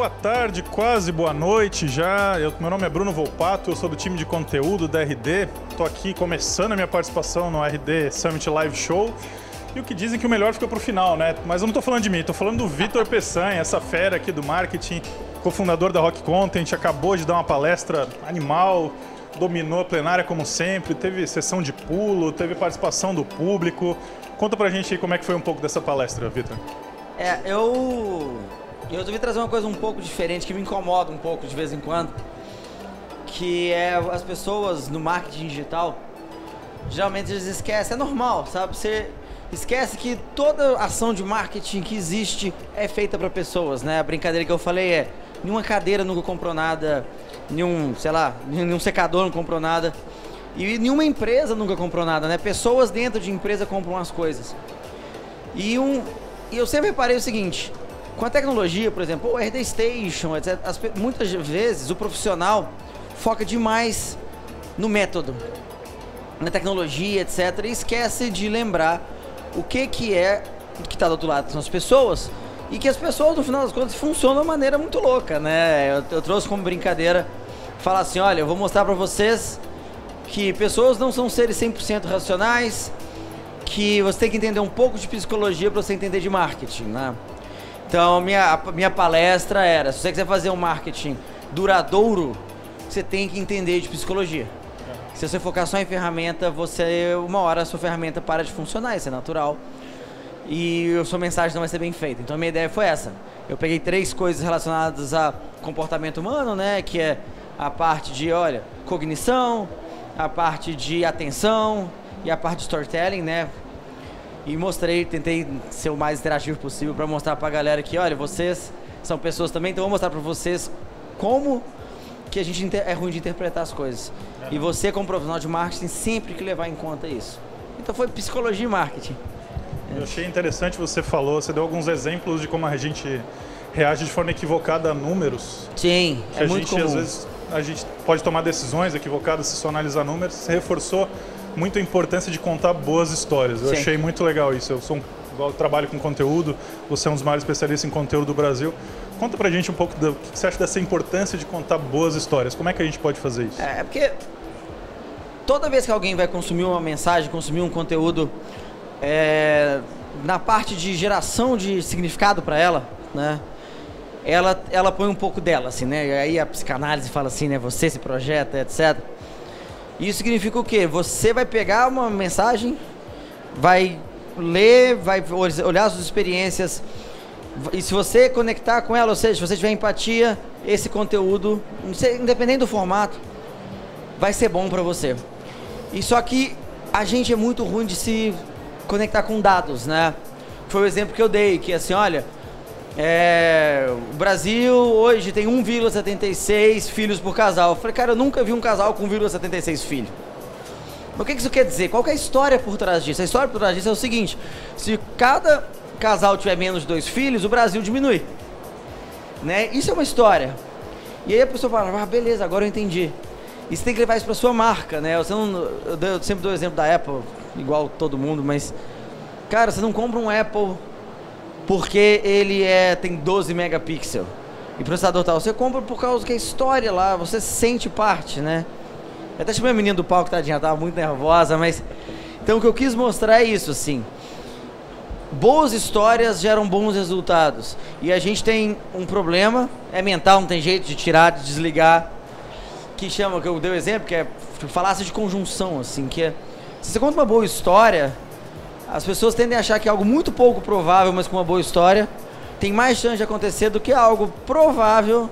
boa tarde, quase boa noite já. Meu nome é Bruno Volpato, eu sou do time de conteúdo da RD. Estou aqui começando a minha participação no RD Summit Live Show. E o que dizem que o melhor fica pro final, né? Mas eu não estou falando de mim, estou falando do Vitor Peçanha, essa fera aqui do marketing, cofundador da Rock Content, acabou de dar uma palestra animal, dominou a plenária como sempre, teve sessão de pulo, teve participação do público. Conta pra gente aí como é que foi um pouco dessa palestra, Vitor. Eu resolvi trazer uma coisa um pouco diferente, que me incomoda um pouco de vez em quando, que é as pessoas no marketing digital, geralmente eles esquecem, é normal, sabe? Você esquece que toda ação de marketing que existe é feita para pessoas, né? A brincadeira que eu falei é, nenhuma cadeira nunca comprou nada, nenhum secador não comprou nada, e nenhuma empresa nunca comprou nada, né? Pessoas dentro de empresa compram as coisas. E eu sempre reparei o seguinte, com a tecnologia, por exemplo, o RD Station, etc., muitas vezes o profissional foca demais no método, na tecnologia, etc., e esquece de lembrar o que está do outro lado, são as pessoas, e que as pessoas, no final das contas, funcionam de uma maneira muito louca, né? Eu trouxe como brincadeira, falar assim, olha, eu vou mostrar para vocês que pessoas não são seres 100% racionais, que você tem que entender um pouco de psicologia para você entender de marketing, né? Então, minha palestra era, se você quiser fazer um marketing duradouro, você tem que entender de psicologia. Se você focar só em ferramenta, uma hora a sua ferramenta para de funcionar, isso é natural. E a sua mensagem não vai ser bem feita. Então, a minha ideia foi essa. Eu peguei 3 coisas relacionadas a comportamento humano, né? Que é a parte de, cognição, a parte de atenção e a parte de storytelling, né? E tentei ser o mais interativo possível para mostrar para a galera que, olha, vocês são pessoas também, então eu vou mostrar para vocês como que a gente é ruim de interpretar as coisas. E você, como profissional de marketing, sempre que levar em conta isso. Então foi psicologia e marketing. Eu achei interessante, você deu alguns exemplos de como a gente reage de forma equivocada a números. Sim, é muito comum. Às vezes a gente pode tomar decisões equivocadas se só analisar números. Você reforçou muito a importância de contar boas histórias. Eu achei muito legal isso. Eu trabalho com conteúdo, você é um dos maiores especialistas em conteúdo do Brasil. Conta pra gente um pouco do que você acha dessa importância de contar boas histórias. Como é que a gente pode fazer isso? É porque toda vez que alguém vai consumir uma mensagem, consumir um conteúdo, na parte de geração de significado para ela, né? Ela põe um pouco dela, assim, né? E aí a psicanálise fala assim, né? Você se projeta, etc. Isso significa o quê? Você vai pegar uma mensagem, vai ler, vai olhar suas experiências, e se você conectar com ela, ou seja, se você tiver empatia, esse conteúdo, independente do formato, vai ser bom para você. E só que a gente é muito ruim de se conectar com dados, né? Foi o exemplo que eu dei, que assim, olha, o Brasil hoje tem 1,76 filhos por casal. Eu falei, cara, eu nunca vi um casal com 1,76 filhos. Mas o que isso quer dizer? Qual que é a história por trás disso? A história por trás disso é o seguinte, se cada casal tiver menos de 2 filhos, o Brasil diminui, né? Isso é uma história. E aí a pessoa fala, beleza, agora eu entendi. E você tem que levar isso para sua marca, né? Eu sempre dou o exemplo da Apple, igual todo mundo, mas cara, você não compra um Apple porque ele tem 12 megapixels e processador tal. Você compra por causa que a história lá, você sente parte, né? Eu até chamei a menina do palco, tadinha, ela tava muito nervosa, mas... Então o que eu quis mostrar é isso, assim. Boas histórias geram bons resultados. E a gente tem um problema, é mental, não tem jeito de tirar, de desligar, que eu dei o exemplo, que é falácia de conjunção, assim, que é... Se você conta uma boa história, as pessoas tendem a achar que é algo muito pouco provável, mas com uma boa história, tem mais chance de acontecer do que algo provável,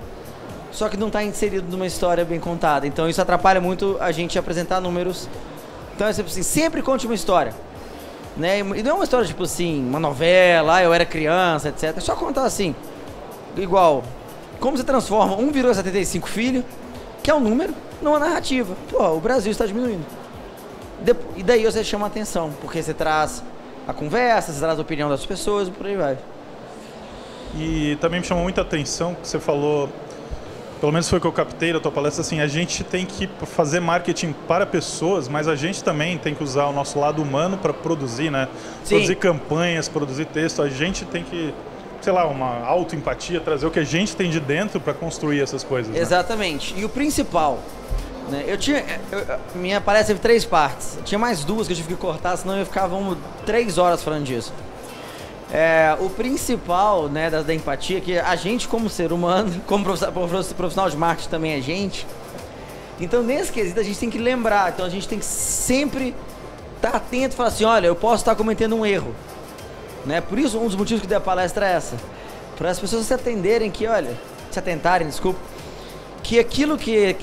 só que não está inserido numa história bem contada. Então isso atrapalha muito a gente apresentar números. Então é sempre assim, sempre conte uma história, né? E não é uma história tipo assim, uma novela, eu era criança, etc. É só contar assim, igual, como você transforma 1,75 filho, que é um número, numa narrativa. Pô, o Brasil está diminuindo. E daí você chama a atenção, porque você traz a conversa, você traz a opinião das pessoas e por aí vai. E também me chamou muita atenção que você falou, pelo menos foi o que eu captei da tua palestra, assim, a gente tem que fazer marketing para pessoas, mas a gente também tem que usar o nosso lado humano para produzir, né? Sim. Produzir campanhas, produzir texto, a gente tem que sei lá, uma autoempatia, trazer o que a gente tem de dentro para construir essas coisas. Né? Exatamente. E o principal, né? Minha palestra teve 3 partes. Eu tinha mais 2 que eu tive que cortar, senão eu ficava 3 horas falando disso. O principal, né, da empatia, que a gente como ser humano, como profissional de marketing também é gente. Então nesse quesito a gente tem que lembrar, então a gente tem que sempre estar atento e falar assim, olha, eu posso estar cometendo um erro. Né? Por isso, um dos motivos que dei a palestra é essa. Para as pessoas se atenderem que, se atentarem, desculpa, que aquilo que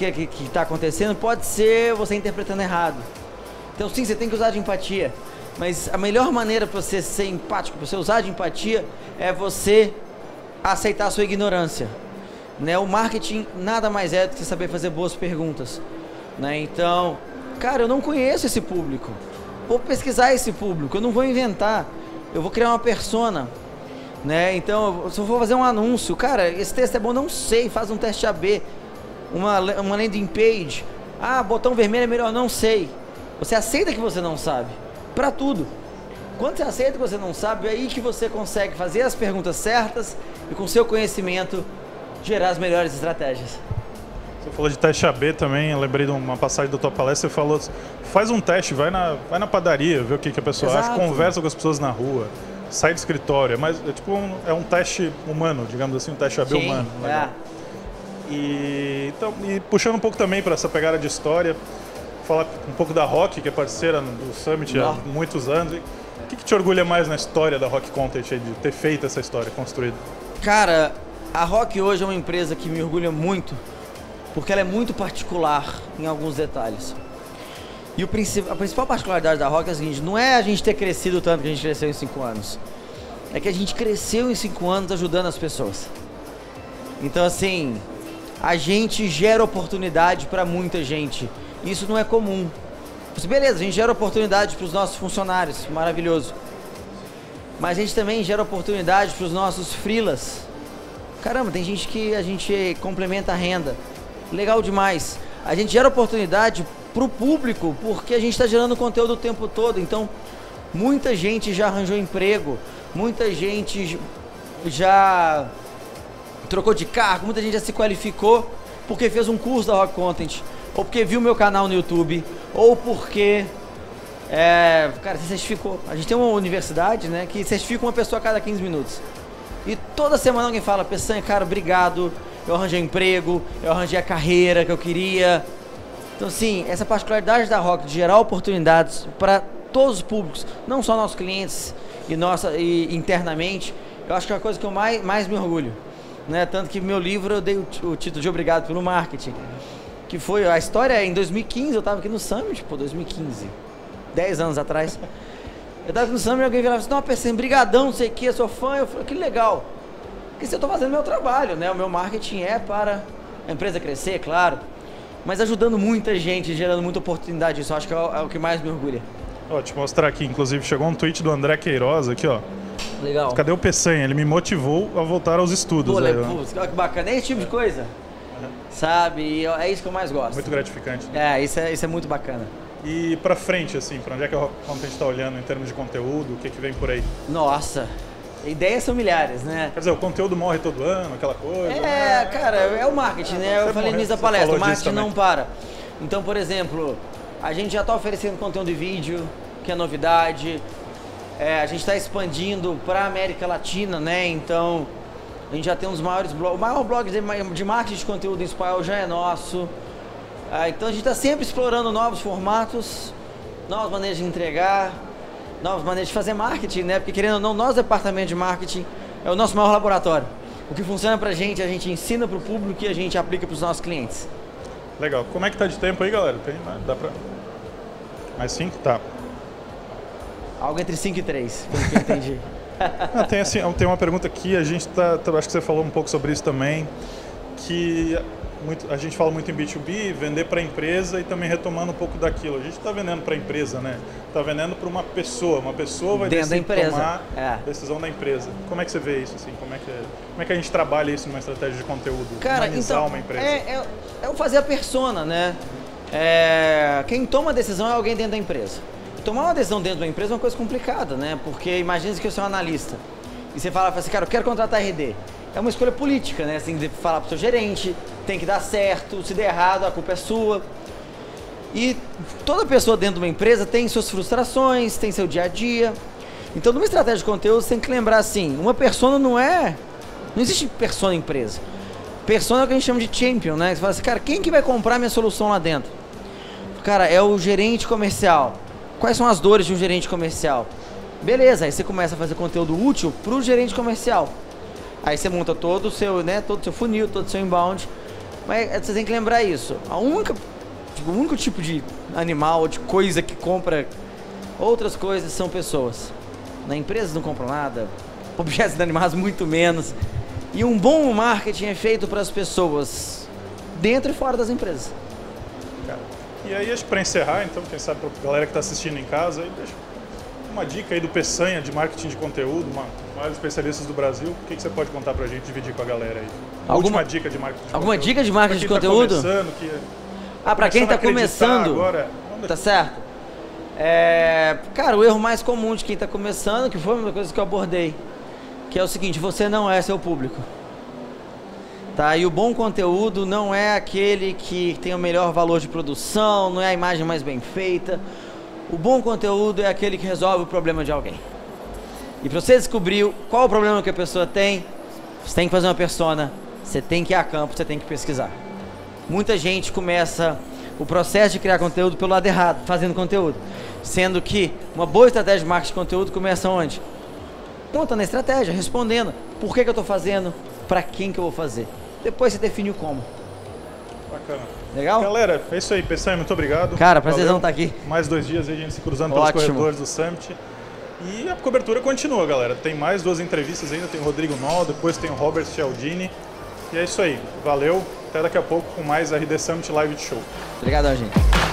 está acontecendo pode ser você interpretando errado. Então sim, você tem que usar de empatia. Mas a melhor maneira para você ser empático, para você usar de empatia, é você aceitar a sua ignorância. Né? O marketing nada mais é do que saber fazer boas perguntas. Né? Então, cara, eu não conheço esse público. Vou pesquisar esse público, eu não vou inventar. Eu vou criar uma persona. Né? Então, se eu for fazer um anúncio, cara, esse texto é bom, não sei, faz um teste AB, uma landing page. Ah, botão vermelho é melhor, não sei. Você aceita que você não sabe. Para tudo. Quando você aceita que você não sabe, é aí que você consegue fazer as perguntas certas e com seu conhecimento gerar as melhores estratégias. Você falou de teste AB também, eu lembrei de uma passagem da tua palestra, você falou, faz um teste, vai na padaria, vê o que a pessoa Exato. acha, conversa com as pessoas na rua, sai do escritório, mas é tipo um teste humano, digamos assim, um teste AB Sim, humano. Legal. E puxando um pouco também para essa pegada de história, falar um pouco da Rock, que é parceira do Summit há muitos anos. O que te orgulha mais na história da Rock Content, de ter feito essa história, construída? Cara, a Rock hoje é uma empresa que me orgulha muito, porque ela é muito particular em alguns detalhes. E a principal particularidade da Rock é a seguinte, não é a gente ter crescido tanto que a gente cresceu em 5 anos. É que a gente cresceu em 5 anos ajudando as pessoas. Então assim, a gente gera oportunidade para muita gente. Isso não é comum. Beleza, a gente gera oportunidade para os nossos funcionários, maravilhoso. Mas a gente também gera oportunidade para os nossos freelas. Caramba, tem gente que a gente complementa a renda. Legal demais. A gente gera oportunidade para o público, porque a gente está gerando conteúdo o tempo todo. Então, muita gente já arranjou emprego, muita gente já trocou de cargo, muita gente já se qualificou porque fez um curso da Rock Content, ou porque viu meu canal no YouTube, ou porque, cara, se certificou. A gente tem uma universidade, né, que certifica uma pessoa a cada 15 minutos. E toda semana alguém fala, Peçanha, cara, obrigado, eu arranjei emprego, eu arranjei a carreira que eu queria. Então, sim, essa particularidade da Rock de gerar oportunidades para todos os públicos, não só nossos clientes e internamente, eu acho que é a coisa que eu mais me orgulho. Né? Tanto que meu livro eu dei o título de Obrigado pelo Marketing. Que foi, a história em 2015, eu tava aqui no Summit, 2015, 10 anos atrás. Eu tava aqui no Summit e alguém virava assim, não, Peçanha, brigadão, não sei o que, sou fã. Eu falei, que legal. Porque eu tô fazendo meu trabalho, né? O meu marketing é para a empresa crescer, claro. Mas ajudando muita gente, gerando muita oportunidade, isso eu acho que é o que mais me orgulha. Ó, te mostrar aqui, inclusive chegou um tweet do André Queiroz aqui, ó. Legal. Cadê o Peçanha? Ele me motivou a voltar aos estudos. Pô, que bacana, é esse tipo de coisa. Sabe, e é isso que eu mais gosto. Muito gratificante. Isso é muito bacana. E pra frente, assim, pra onde é que a Rock Content tá olhando em termos de conteúdo, o que vem por aí? Nossa, ideias são milhares, né? Quer dizer, o conteúdo morre todo ano, aquela coisa. Cara, é o marketing, né? Eu falei nisso da palestra, o marketing não para. Então, por exemplo, a gente já tá oferecendo conteúdo de vídeo, que é novidade. A gente está expandindo pra América Latina, né? Então, a gente já tem um dos maiores blogs, o maior blog de marketing de conteúdo em espanhol já é nosso. Então a gente está sempre explorando novos formatos, novas maneiras de entregar, novas maneiras de fazer marketing, né? Porque querendo ou não, nosso departamento de marketing é o nosso maior laboratório. O que funciona pra gente, a gente ensina pro público e a gente aplica pros nossos clientes. Legal. Como é que tá de tempo aí, galera? Dá pra... Mais 5? Tá. Algo entre 5 e 3, pelo que eu entendi. Tem uma pergunta aqui, acho que você falou um pouco sobre isso também, que a gente fala muito em B2B, vender para a empresa e também retomando um pouco daquilo. A gente está vendendo para a empresa, né? Está vendendo para uma pessoa vai tomar a decisão da empresa. Como é que você vê isso? Assim? Como é que a gente trabalha isso numa estratégia de conteúdo? Cara, então, uma empresa? É fazer a persona, né? Quem toma a decisão é alguém dentro da empresa. Tomar uma decisão dentro da empresa é uma coisa complicada, né? Porque imagine que eu sou um analista. e você fala assim, cara, eu quero contratar RD. É uma escolha política, né? Você tem que falar pro seu gerente, tem que dar certo, se der errado, a culpa é sua. E toda pessoa dentro de uma empresa tem suas frustrações, tem seu dia a dia. Então, numa estratégia de conteúdo, você tem que lembrar assim, uma persona não existe persona em empresa. Persona é o que a gente chama de champion, né? Você fala assim, cara, quem que vai comprar minha solução lá dentro? Cara, é o gerente comercial. Quais são as dores de um gerente comercial? Beleza, aí você começa a fazer conteúdo útil pro gerente comercial. Aí você monta todo o seu, né, todo o seu funil, todo o seu inbound. Mas você tem que lembrar isso. O único tipo de animal, de coisa que compra outras coisas são pessoas. Na empresa não compram nada, objetos inanimados muito menos. E um bom marketing é feito para as pessoas, dentro e fora das empresas. E aí, acho que para encerrar, então, quem sabe para a galera que está assistindo em casa, aí deixa uma dica aí do Peçanha de marketing de conteúdo, um maior especialistas do Brasil. O que você pode contar para a gente, dividir com a galera aí? Última dica de marketing de conteúdo. Alguma dica de marketing de conteúdo? Para quem está começando, agora, tá certo? Cara, o erro mais comum de quem está começando, que foi uma das coisas que eu abordei, que é o seguinte, você não é seu público. Tá? E o bom conteúdo não é aquele que tem o melhor valor de produção, não é a imagem mais bem feita. O bom conteúdo é aquele que resolve o problema de alguém. E para você descobrir qual o problema que a pessoa tem, você tem que fazer uma persona, você tem que ir a campo, você tem que pesquisar. Muita gente começa o processo de criar conteúdo pelo lado errado, fazendo conteúdo. Sendo que uma boa estratégia de marketing de conteúdo começa onde? Montando a estratégia, respondendo. Por que eu estou fazendo? Para quem que eu vou fazer? Depois você define o como. Bacana. Legal? Galera, é isso aí, Peçanha, muito obrigado. Cara, prazerzão estar aqui. Mais 2 dias aí, a gente se cruzando pelos corredores do Summit. E a cobertura continua, galera. Tem mais 2 entrevistas ainda, tem o Rodrigo Noll, depois tem o Robert Cialdini. E é isso aí. Valeu, até daqui a pouco com mais RD Summit Live Show. Obrigado, gente.